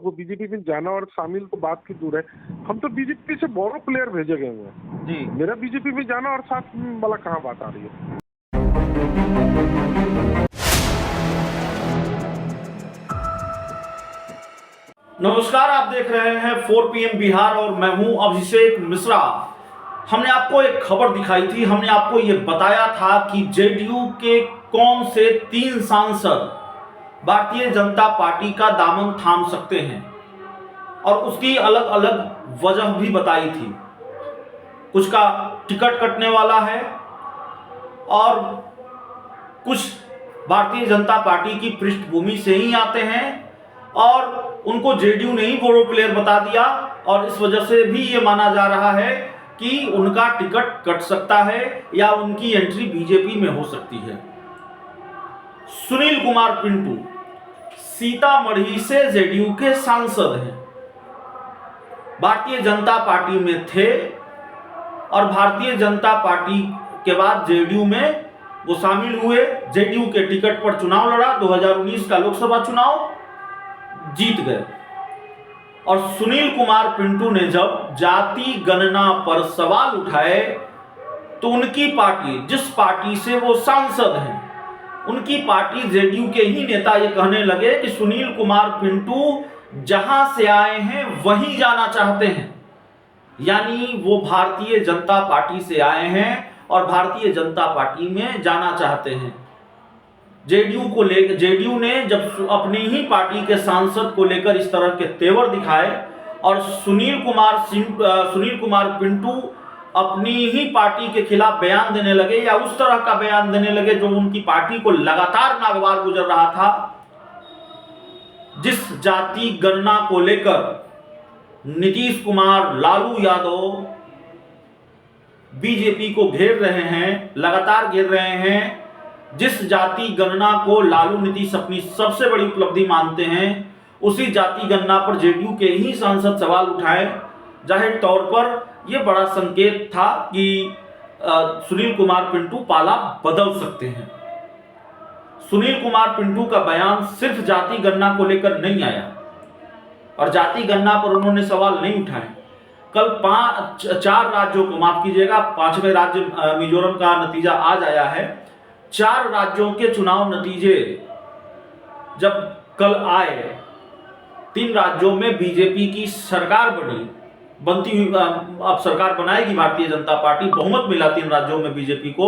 देखो बीजेपी में जाना और शामिल तो बात की दूर है, हम तो बीजेपी से बोरो प्लेयर भेजे गए हैं जी। मेरा बीजेपी में जाना और साथ वाला कहाँ बात आ रही है। नमस्कार, आप देख रहे हैं 4 PM बिहार और मैं हूं अभिषेक मिश्रा। हमने आपको एक खबर दिखाई थी, हमने आपको ये बताया था कि जेडीयू के कौन से 3 सांसद भारतीय जनता पार्टी का दामन थाम सकते हैं और उसकी अलग अलग वजह भी बताई थी। कुछ का टिकट कटने वाला है और कुछ भारतीय जनता पार्टी की पृष्ठभूमि से ही आते हैं और उनको जेडीयू ने ही बोरो प्लेयर बता दिया और इस वजह से भी ये माना जा रहा है कि उनका टिकट कट सकता है या उनकी एंट्री बीजेपी में हो सकती है। सुनील कुमार पिंटू सीतामढ़ी से जेडीयू के सांसद हैं, भारतीय जनता पार्टी में थे और भारतीय जनता पार्टी के बाद जेडीयू में वो शामिल हुए। जेडीयू के टिकट पर चुनाव लड़ा, 2019 का लोकसभा चुनाव जीत गए। और सुनील कुमार पिंटू ने जब जाति गणना पर सवाल उठाए तो उनकी पार्टी, जिस पार्टी से वो सांसद हैं, उनकी पार्टी जेडीयू के ही नेता ये कहने लगे कि सुनील कुमार पिंटू जहां से आए हैं वहीं जाना चाहते हैं, यानी वो भारतीय जनता पार्टी से आए हैं और भारतीय जनता पार्टी में जाना चाहते हैं। जेडीयू ने जब अपनी ही पार्टी के सांसद को लेकर इस तरह के तेवर दिखाए और सुनील कुमार पिंटू अपनी ही पार्टी के खिलाफ बयान देने लगे या उस तरह का बयान देने लगे जो उनकी पार्टी को लगातार नागवार गुजर रहा था, जिस जाति गणना को लेकर नीतीश कुमार, लालू यादव बीजेपी को घेर रहे हैं, लगातार घेर रहे हैं, जिस जाति गणना को लालू नीतीश अपनी सबसे बड़ी उपलब्धि मानते हैं, उसी जाति गणना पर जेडीयू के ही सांसद सवाल उठाए। जाहिर तौर पर यह बड़ा संकेत था कि सुनील कुमार पिंटू पाला बदल सकते हैं। सुनील कुमार पिंटू का बयान सिर्फ जाति गणना को लेकर नहीं आया और जाति गणना पर उन्होंने सवाल नहीं उठाए। कल 4 राज्यों को, माफ कीजिएगा, 5वें राज्य मिजोरम का नतीजा आज आया है। 4 राज्यों के चुनाव नतीजे जब कल आए, 3 राज्यों में बीजेपी की सरकार बनती हुई, अब सरकार बनाएगी भारतीय जनता पार्टी, बहुमत मिला 3 राज्यों में बीजेपी को,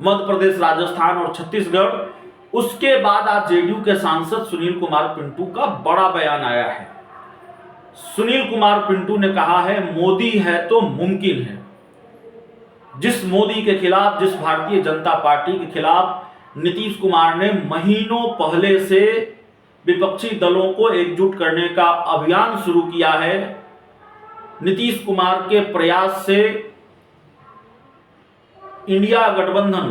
मध्य प्रदेश, राजस्थान और छत्तीसगढ़। उसके बाद आज जेडीयू के सांसद सुनील कुमार पिंटू का बड़ा बयान आया है। सुनील कुमार पिंटू ने कहा है मोदी है तो मुमकिन है। जिस मोदी के खिलाफ, जिस भारतीय जनता पार्टी के खिलाफ नीतीश कुमार ने महीनों पहले से विपक्षी दलों को एकजुट करने का अभियान शुरू किया है, नीतीश कुमार के प्रयास से इंडिया गठबंधन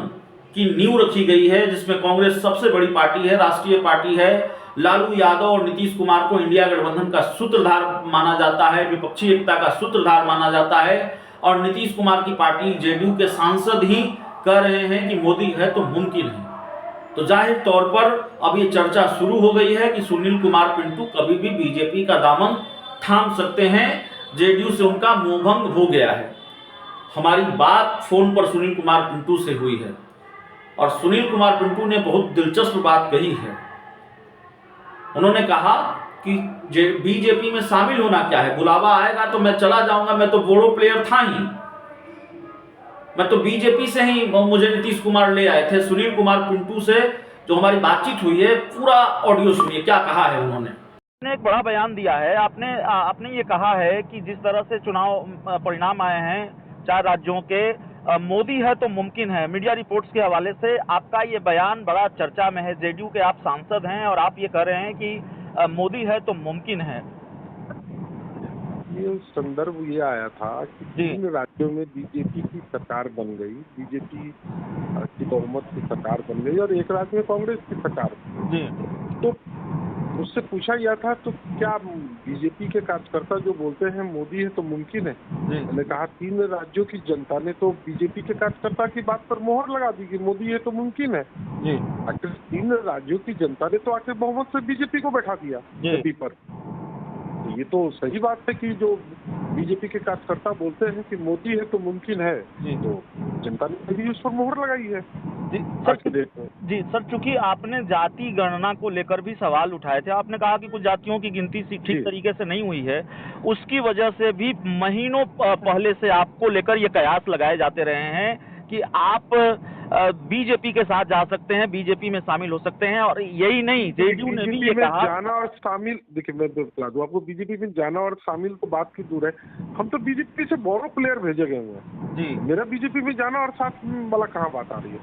की नींव रखी गई है, जिसमें कांग्रेस सबसे बड़ी पार्टी है, राष्ट्रीय पार्टी है। लालू यादव और नीतीश कुमार को इंडिया गठबंधन का सूत्रधार माना जाता है, विपक्षी एकता का सूत्रधार माना जाता है और नीतीश कुमार की पार्टी, जेडीयू के सांसद ही कह रहे हैं कि मोदी है तो मुमकिन है। तो जाहिर तौर पर अब ये चर्चा शुरू हो गई है कि सुनील कुमार पिंटू कभी भी बीजेपी का दामन थाम सकते हैं, जेडीयू से उनका मोहभंग हो गया है। हमारी बात फोन पर सुनील कुमार पिंटू से हुई है और सुनील कुमार पिंटू ने बहुत दिलचस्प बात कही है। उन्होंने कहा कि बीजेपी में शामिल होना क्या है, बुलावा आएगा तो मैं चला जाऊंगा, मैं तो बोरो प्लेयर था ही, मैं तो बीजेपी से ही मुझे नीतीश कुमार ले आए थे। सुनील कुमार पिंटू से जो हमारी बातचीत हुई है, पूरा ऑडियो सुनिए, क्या कहा है उन्होंने। एक बड़ा बयान दिया है आपने ये कहा है कि जिस तरह से चुनाव परिणाम आए हैं 4 राज्यों के, मोदी है तो मुमकिन है। मीडिया रिपोर्ट्स के हवाले से आपका ये बयान बड़ा चर्चा में है। जेडीयू के आप सांसद हैं और आप ये कह रहे हैं कि मोदी है तो मुमकिन है। ये संदर्भ ये आया था कि 3 राज्यों में बीजेपी की सरकार बन गई, बीजेपी की बहुमत की सरकार बन गई और एक राज्य में कांग्रेस की सरकार बन गई। तो उससे पूछा गया था तो क्या बीजेपी के कार्यकर्ता जो बोलते हैं मोदी है तो मुमकिन है, मैंने कहा 3 राज्यों की जनता ने तो बीजेपी के कार्यकर्ता की बात पर मोहर लगा दी कि मोदी है तो मुमकिन है। आखिर 3 राज्यों की जनता ने तो आखिर बहुमत से बीजेपी को बैठा दिया गद्दी पर। ये तो सही बात है कि जो बीजेपी के कार्यकर्ता बोलते हैं कि मोदी है तो मुमकिन है, तो जनता ने भी उस पर मोहर लगाई है आज के डेट में। जी सर, चूंकि आपने जाति गणना को लेकर भी सवाल उठाए थे, आपने कहा कि कुछ जातियों की गिनती ठीक तरीके से नहीं हुई है, उसकी वजह से भी महीनों पहले से आपको लेकर ये कयास लगाए जाते रहे हैं कि आप बीजेपी के साथ जा सकते हैं, बीजेपी में शामिल हो सकते हैं। और यही नहीं, जेडीयू ने भी ये कहा जाना और शामिल, देखिए मैं बता दूं आपको, बीजेपी में जाना और शामिल तो बात की दूर है, हम तो बीजेपी से बोरो प्लेयर भेजे गए हैं जी। मेरा बीजेपी में जाना और साथ वाला कहाँ बात आ रही है?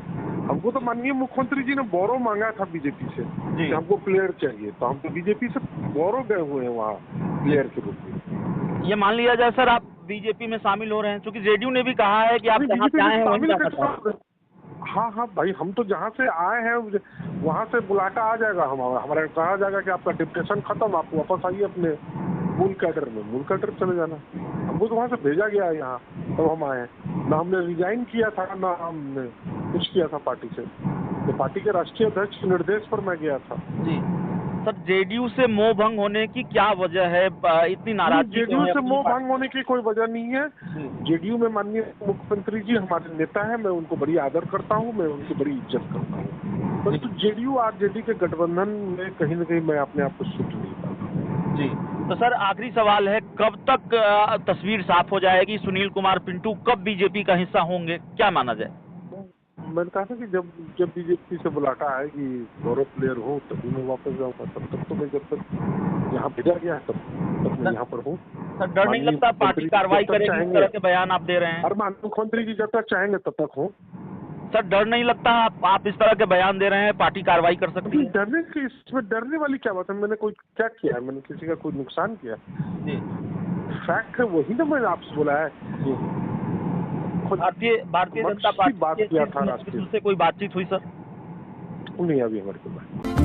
हमको तो माननीय मुख्यमंत्री जी ने बोरो मांगा था बीजेपी से कि हमको प्लेयर चाहिए, तो हम तो बीजेपी से बोरो गए हुए हैं वहाँ प्लेयर के रूप में। ये मान लिया जाए सर आप बीजेपी में शामिल हो रहे हैं, क्योंकि जेडीयू ने भी कहा है कि आप जहाँ से आए हैं वहीं जा सकते हैं। हाँ भाई, हम तो जहाँ से आए हैं वहाँ से बुलाटा आ जाएगा, हमारा कहा जाएगा कि आपका डिप्टेशन खत्म, आप वापस आइए अपने मूल कैडर में, मूल कैडर चले जाना। हमको तो वहाँ से भेजा गया है यहाँ, तब हम आए हैं। ना हमने रिजाइन किया था, ना हमने कुछ किया था पार्टी से, तो पार्टी के राष्ट्रीय अध्यक्ष के निर्देश पर मैं गया था जी। सर, जेडीयू से मोह भंग होने की क्या वजह है? इतनी नाराजगी? जेडीयू से मोह भंग होने की कोई वजह नहीं है। जेडीयू में माननीय मुख्यमंत्री जी हमारे नेता हैं, मैं उनको बड़ी आदर करता हूं, मैं उनकी बड़ी इज्जत करता हूं, परंतु जेडीयू आरजेडी के गठबंधन में कहीं न कहीं मैं अपने आप को सूट नहीं पाता जी। तो सर आखिरी सवाल है, कब तक तस्वीर साफ हो जाएगी? सुनील कुमार पिंटू कब बीजेपी का हिस्सा होंगे, क्या माना जाए? मैंने कहा था कि जब बीजेपी से बुलाटा आएगी, गौरव प्लेयर हो, तभी मैं वापस जाऊंगा। तब तक तो मैं, जब तक यहाँ भेजा गया तब मैं यहाँ पर हूँ। सर, डर नहीं लगता पार्टी कार्रवाई करेगी इस तरह के बयान आप दे रहे हैं? और मुख्यमंत्री जी जब तक चाहेंगे तब तक हो। सर, डर नहीं लगता आप इस तरह के बयान दे रहे हैं, पार्टी कार्रवाई कर सकती है? डरने की, इसमें डरने वाली क्या बात है? मैंने कोई क्या किया है? मैंने किसी का कोई नुकसान किया? फैक्ट है वही ना मैंने आपसे बोला है। भारतीय जनता पार्टी से कोई बातचीत हुई सर? नहीं, अभी हमारे को